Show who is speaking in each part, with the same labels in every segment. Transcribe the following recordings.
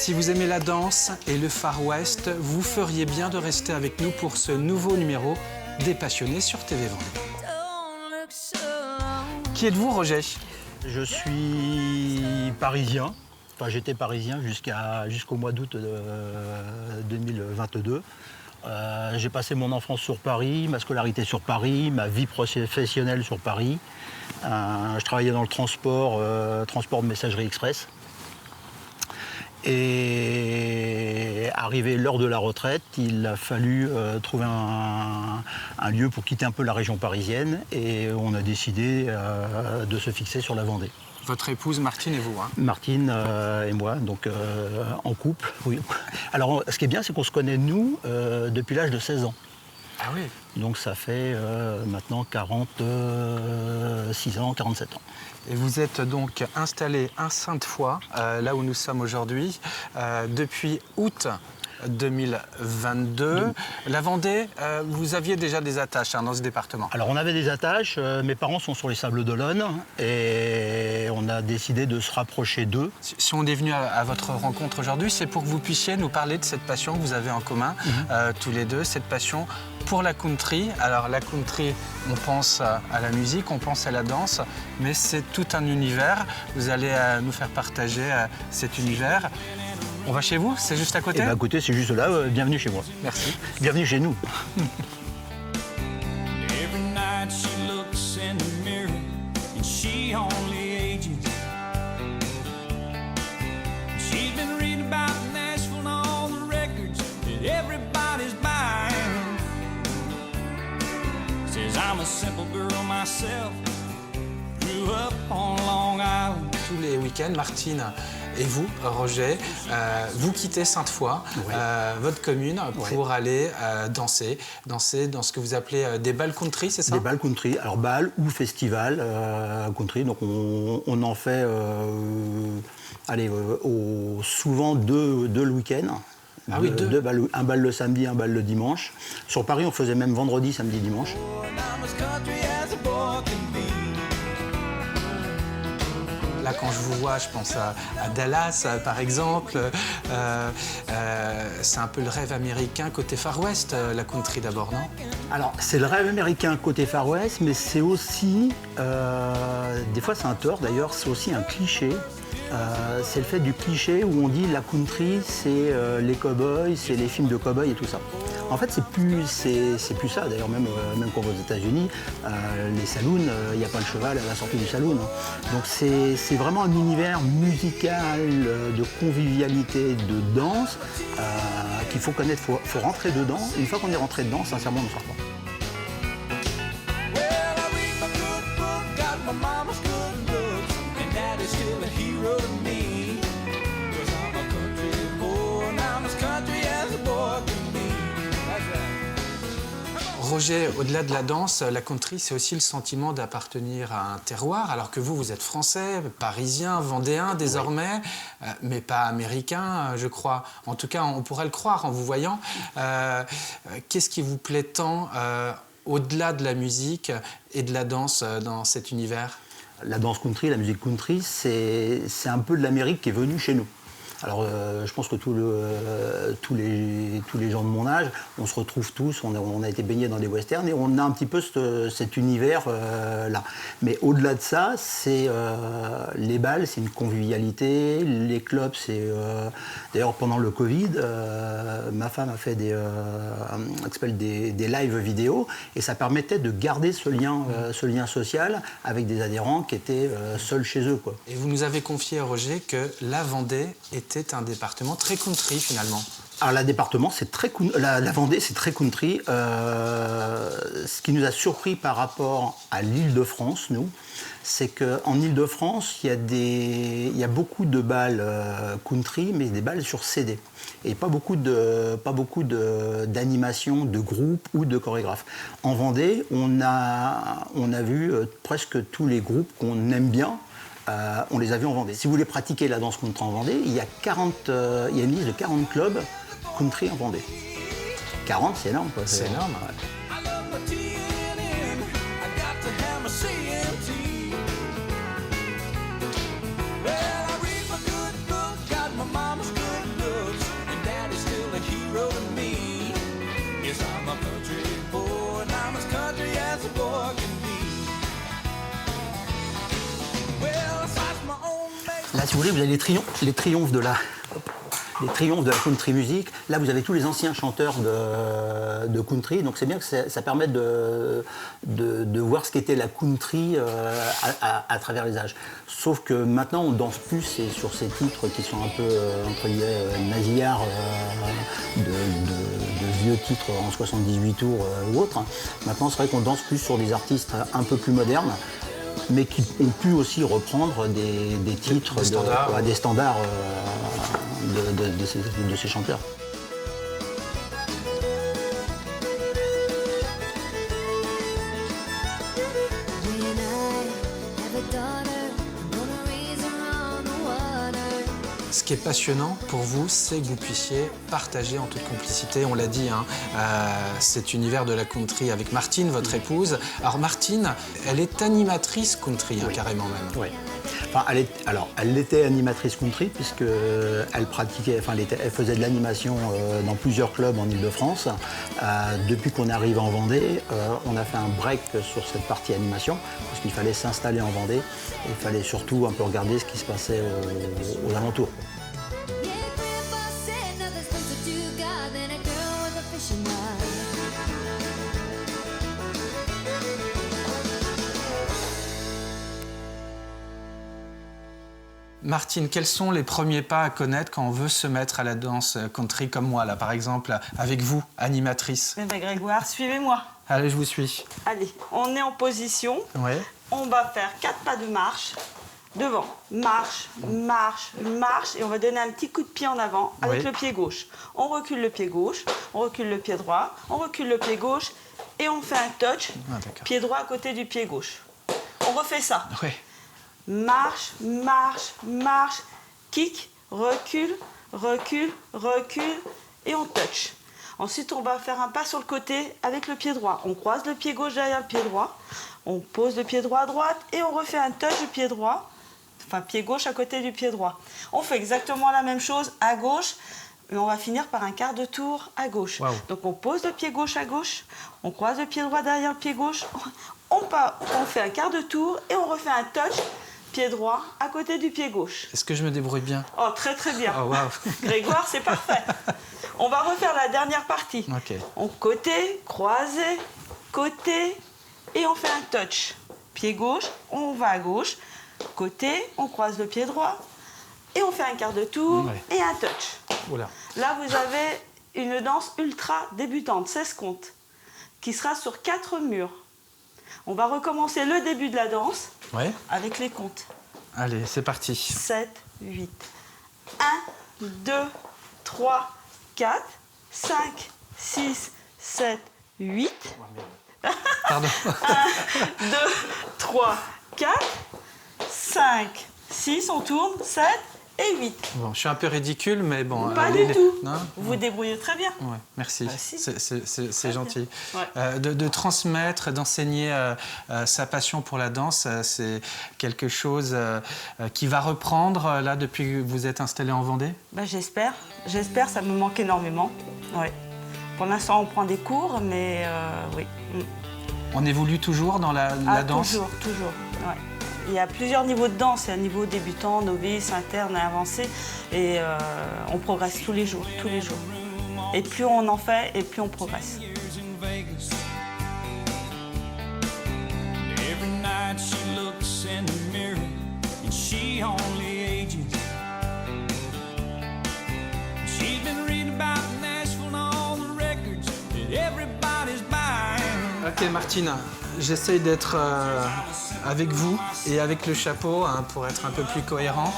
Speaker 1: Si vous aimez la danse et le Far West, vous feriez bien de rester avec nous pour ce nouveau numéro des Passionnés sur TV Vendée. Qui êtes-vous, Roger?
Speaker 2: Je suis parisien. Enfin, j'étais parisien jusqu'au mois d'août 2022. J'ai passé mon enfance sur Paris, ma scolarité sur Paris, ma vie professionnelle sur Paris. Je travaillais dans le transport de messagerie express. Et arrivé l'heure de la retraite, il a fallu trouver un lieu pour quitter un peu la région parisienne. Et on a décidé de se fixer sur la Vendée.
Speaker 1: Votre épouse Martine et vous, hein?
Speaker 2: Martine et moi, donc en couple. Oui. Alors, ce qui est bien, c'est qu'on se connaît, nous, depuis l'âge de 16 ans.
Speaker 1: Ah oui.
Speaker 2: Donc, ça fait maintenant 46 ans, 47 ans.
Speaker 1: Et vous êtes donc installé à Sainte-Foy, là où nous sommes aujourd'hui, depuis août 2022. La Vendée, vous aviez déjà des attaches dans ce département?
Speaker 2: Alors on avait des attaches, mes parents sont sur les Sables d'Olonne et on a décidé de se rapprocher d'eux.
Speaker 1: Si on est venu à votre rencontre aujourd'hui, c'est pour que vous puissiez nous parler de cette passion que vous avez en commun, tous les deux, cette passion pour la country. Alors la country, on pense à la musique, on pense à la danse, mais c'est tout un univers. Vous allez nous faire partager cet univers. On va chez vous? C'est juste à côté?
Speaker 2: Eh bien, écoutez, c'est juste là. Bienvenue chez moi.
Speaker 1: Merci.
Speaker 2: Bienvenue chez nous.
Speaker 1: Tous les week-ends, Martine et vous, Roger, vous quittez Sainte-Foy,
Speaker 2: Oui.
Speaker 1: votre commune, pour aller danser dans ce que vous appelez des bals country, c'est ça?
Speaker 2: Des bals country, alors bals ou festival country, donc on en fait souvent deux le week-end.
Speaker 1: Ah oui, deux
Speaker 2: balles, un bal le samedi, un bal le dimanche. Sur Paris, on faisait même vendredi, samedi, dimanche.
Speaker 1: Là, quand je vous vois, je pense à Dallas, par exemple. C'est un peu le rêve américain côté Far West, la country d'abord, non?
Speaker 2: Alors, c'est le rêve américain côté Far West, mais c'est aussi, des fois c'est un tort d'ailleurs, c'est aussi un cliché. C'est le fait du cliché où on dit la country, c'est les cow-boys, c'est les films de cow-boys et tout ça. En fait, c'est plus ça. D'ailleurs, même quand on va aux États-Unis, les saloons, il n'y a pas le cheval à la sortie du saloon. Donc, c'est vraiment un univers musical, de convivialité, de danse qu'il faut connaître. Il faut rentrer dedans. Une fois qu'on est rentré dedans, sincèrement, on ne sort pas.
Speaker 1: Roger, au-delà de la danse, la country, c'est aussi le sentiment d'appartenir à un terroir, alors que vous êtes français, parisien, vendéen désormais, mais pas américain, je crois. En tout cas, on pourrait le croire en vous voyant. Qu'est-ce qui vous plaît tant au-delà de la musique et de la danse dans cet univers?
Speaker 2: La danse country, la musique country, c'est un peu de l'Amérique qui est venue chez nous. Alors, je pense que tous les gens de mon âge, on se retrouve tous, on a été baignés dans des westerns et on a un petit peu cet univers-là. Mais au-delà de ça, c'est les bals, c'est une convivialité, les clubs, c'est... D'ailleurs, pendant le Covid, ma femme a fait des live vidéo et ça permettait de garder ce lien social avec des adhérents qui étaient seuls chez eux, quoi.
Speaker 1: Et vous nous avez confié, Roger, que la Vendée était un département très country, finalement.
Speaker 2: Alors, la Vendée, c'est très country. Ce qui nous a surpris par rapport à l'Île-de-France, nous, c'est qu'en Île-de-France, il y a beaucoup de bals country, mais des bals sur CD. Et pas beaucoup d'animations, de groupes ou de chorégraphes. En Vendée, on a vu presque tous les groupes qu'on aime bien. On les a vus en Vendée. Si vous voulez pratiquer la danse country en Vendée, il y a une liste de 40 clubs country en Vendée. 40, c'est énorme, quoi.
Speaker 1: C'est énorme.
Speaker 2: Ouais. si vous voulez, vous avez les triomphes de la country music. Là, vous avez tous les anciens chanteurs de country, donc c'est bien que ça permette de voir ce qu'était la country à travers les âges. Sauf que maintenant, on danse plus sur ces titres qui sont un peu, entre guillemets, nasillards, de vieux titres en 78 tours ou autres. Maintenant, c'est vrai qu'on danse plus sur des artistes un peu plus modernes, mais qui ont pu aussi reprendre des titres, des standards de ces chanteurs.
Speaker 1: Ce qui est passionnant pour vous, c'est que vous puissiez partager en toute complicité, on l'a dit, cet univers de la country avec Martine, votre épouse. Alors Martine, elle est animatrice country,
Speaker 2: Oui.
Speaker 1: Carrément même.
Speaker 2: Oui. Enfin, elle était animatrice country puisque elle pratiquait, elle faisait de l'animation dans plusieurs clubs en Ile-de-France. Depuis qu'on est arrivé en Vendée, on a fait un break sur cette partie animation parce qu'il fallait s'installer en Vendée et il fallait surtout un peu regarder ce qui se passait aux alentours.
Speaker 1: Martine, quels sont les premiers pas à connaître quand on veut se mettre à la danse country comme moi, là, par exemple, avec vous, animatrice?
Speaker 3: Eh bien, Grégoire, suivez-moi.
Speaker 1: Allez, je vous suis.
Speaker 3: Allez, on est en position.
Speaker 1: Ouais.
Speaker 3: On va faire 4 pas de marche. Devant, marche, marche, marche. Et on va donner un petit coup de pied en avant avec
Speaker 1: Oui.
Speaker 3: le pied gauche. On recule le pied gauche, on recule le pied droit, on recule le pied gauche et on fait un touch,
Speaker 1: D'accord.
Speaker 3: pied droit à côté du pied gauche. On refait ça.
Speaker 1: Ouais.
Speaker 3: Marche, marche, marche, kick, recule, recule, recule et on touch. Ensuite, on va faire un pas sur le côté avec le pied droit. On croise le pied gauche derrière le pied droit. On pose le pied droit à droite et on refait un touch du pied droit, enfin pied gauche à côté du pied droit. On fait exactement la même chose à gauche, mais on va finir par un quart de tour à gauche.
Speaker 1: Wow.
Speaker 3: Donc on pose le pied gauche à gauche, on croise le pied droit derrière le pied gauche, on fait un quart de tour et on refait un touch pied droit à côté du pied gauche.
Speaker 1: Est-ce que je me débrouille bien?
Speaker 3: Oh, très très bien.
Speaker 1: Oh, waouh.
Speaker 3: Grégoire, c'est parfait. On va refaire la dernière partie.
Speaker 1: Ok.
Speaker 3: On côté, croisé, côté, et on fait un touch. Pied gauche, on va à gauche. Côté, on croise le pied droit, et on fait un quart de tour,
Speaker 1: Ouais.
Speaker 3: et un touch.
Speaker 1: Oula.
Speaker 3: Là, vous avez une danse ultra débutante, 16 comptes, qui sera sur 4 murs. On va recommencer le début de la danse
Speaker 1: Ouais.
Speaker 3: avec les comptes.
Speaker 1: Allez, c'est parti.
Speaker 3: 7, 8. 1, 2, 3, 4, 5, 6, 7, 8.
Speaker 1: Pardon.
Speaker 3: 1, 2, 3, 4, 5, 6, on tourne, 7 et 8.
Speaker 1: Bon, je suis un peu ridicule, mais bon.
Speaker 3: Pas du tout.
Speaker 1: Non.
Speaker 3: Vous vous débrouillez très bien.
Speaker 1: Ouais, merci,
Speaker 3: Ah, si.
Speaker 1: c'est gentil.
Speaker 3: Ouais.
Speaker 1: De transmettre, d'enseigner sa passion pour la danse, c'est quelque chose qui va reprendre là depuis que vous êtes installé en Vendée?
Speaker 3: Ben, j'espère, ça me manque énormément. Ouais. Pour l'instant, on prend des cours, mais oui.
Speaker 1: On évolue toujours dans la danse?
Speaker 3: Toujours. Ouais. Il y a plusieurs niveaux de danse. Il y a un niveau débutant, novice, interne et avancé. Et on progresse tous les jours. Et plus on en fait, et plus on progresse.
Speaker 4: Every night she looks in the mirror and she only ages. She's been reading about Nashville and all the records that everybody's buying.
Speaker 1: Ok Martine, j'essaye d'être avec vous et avec le chapeau pour être un peu plus cohérent.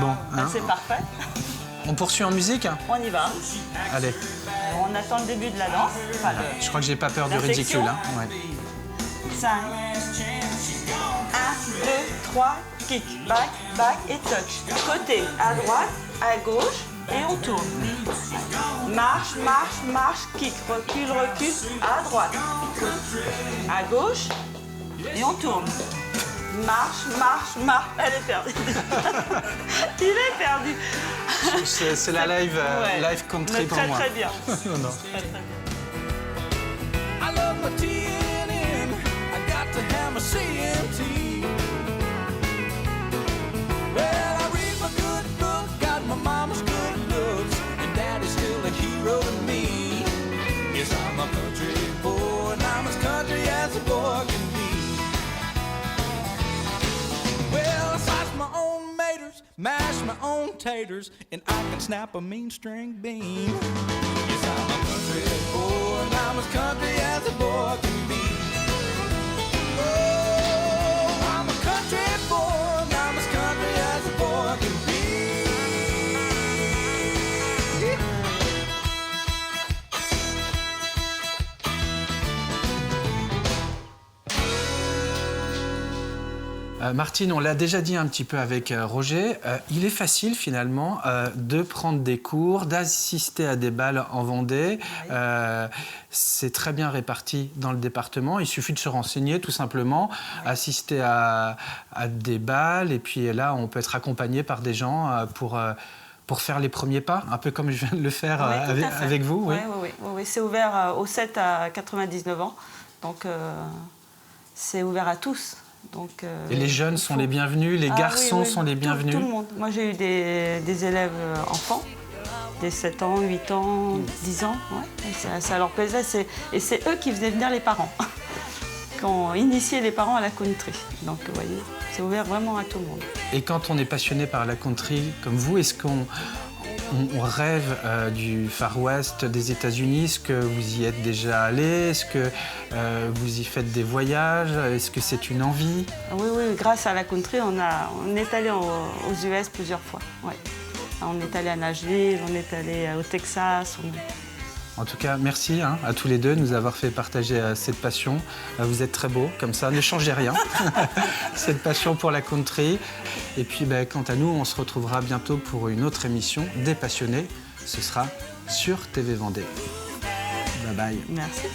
Speaker 1: Bon,
Speaker 3: Ben, c'est parfait.
Speaker 1: on poursuit en musique?
Speaker 3: On y va.
Speaker 1: Allez,
Speaker 3: Alors, on attend le début de la danse. Enfin,
Speaker 1: je crois que j'ai pas peur du
Speaker 3: La
Speaker 1: ridicule.
Speaker 3: section.
Speaker 1: Ouais.
Speaker 3: 5, 1, 2, 3, kick, back, back et touch. Côté, à droite, à gauche et on tourne. Marche, marche, marche, kick, recule, recule, à droite. À gauche et on tourne. Marche, marche, marche. Elle est perdue. Il est perdu.
Speaker 1: C'est la live,
Speaker 3: Ouais.
Speaker 1: live country
Speaker 3: Mais
Speaker 1: pour
Speaker 3: très,
Speaker 1: moi.
Speaker 3: très bien.
Speaker 1: Non, non.
Speaker 3: Très, très bien.
Speaker 4: I love my TNN. I got to have my CMT. Well, I read my my own taters, and I can snap a mean string bean. Yes, I'm a country boy, and I'm as country as a boy can be. Oh, I'm a country boy, and I'm as country as a boy can be.
Speaker 1: Martine, on l'a déjà dit un petit peu avec Roger, il est facile finalement de prendre des cours, d'assister à des bals en Vendée.
Speaker 3: Oui.
Speaker 1: C'est très bien réparti dans le département, il suffit de se renseigner tout simplement, assister à des bals et puis là on peut être accompagné par des gens pour faire les premiers pas, un peu comme je viens de le faire
Speaker 3: Oui, tout à fait.
Speaker 1: avec vous. Oui.
Speaker 3: Oui. C'est ouvert aux 7 à 99 ans, donc c'est ouvert à tous. Donc,
Speaker 1: et les jeunes sont les bienvenus, les garçons sont les bienvenus.
Speaker 3: Tout le monde. Moi, j'ai eu des élèves enfants, des 7 ans, 8 ans, 10 ans. Ouais. Et ça leur plaisait. Et c'est eux qui faisaient venir les parents, qui ont initié les parents à la country. Donc, vous voyez, c'est ouvert vraiment à tout le monde.
Speaker 1: Et quand on est passionné par la country comme vous, est-ce qu'on rêve du Far West des États-Unis? Est-ce que vous y êtes déjà allé? Est-ce que vous y faites des voyages? Est-ce que c'est une envie?
Speaker 3: Oui, grâce à la country, on est allé aux US plusieurs fois. Ouais. On est allé à Nashville, on est allé au Texas.
Speaker 1: En tout cas, merci à tous les deux de nous avoir fait partager cette passion. Vous êtes très beaux, comme ça, ne changez rien. Cette passion pour la country. Et puis, quant à nous, on se retrouvera bientôt pour une autre émission des passionnés. Ce sera sur TV Vendée. Bye bye.
Speaker 3: Merci.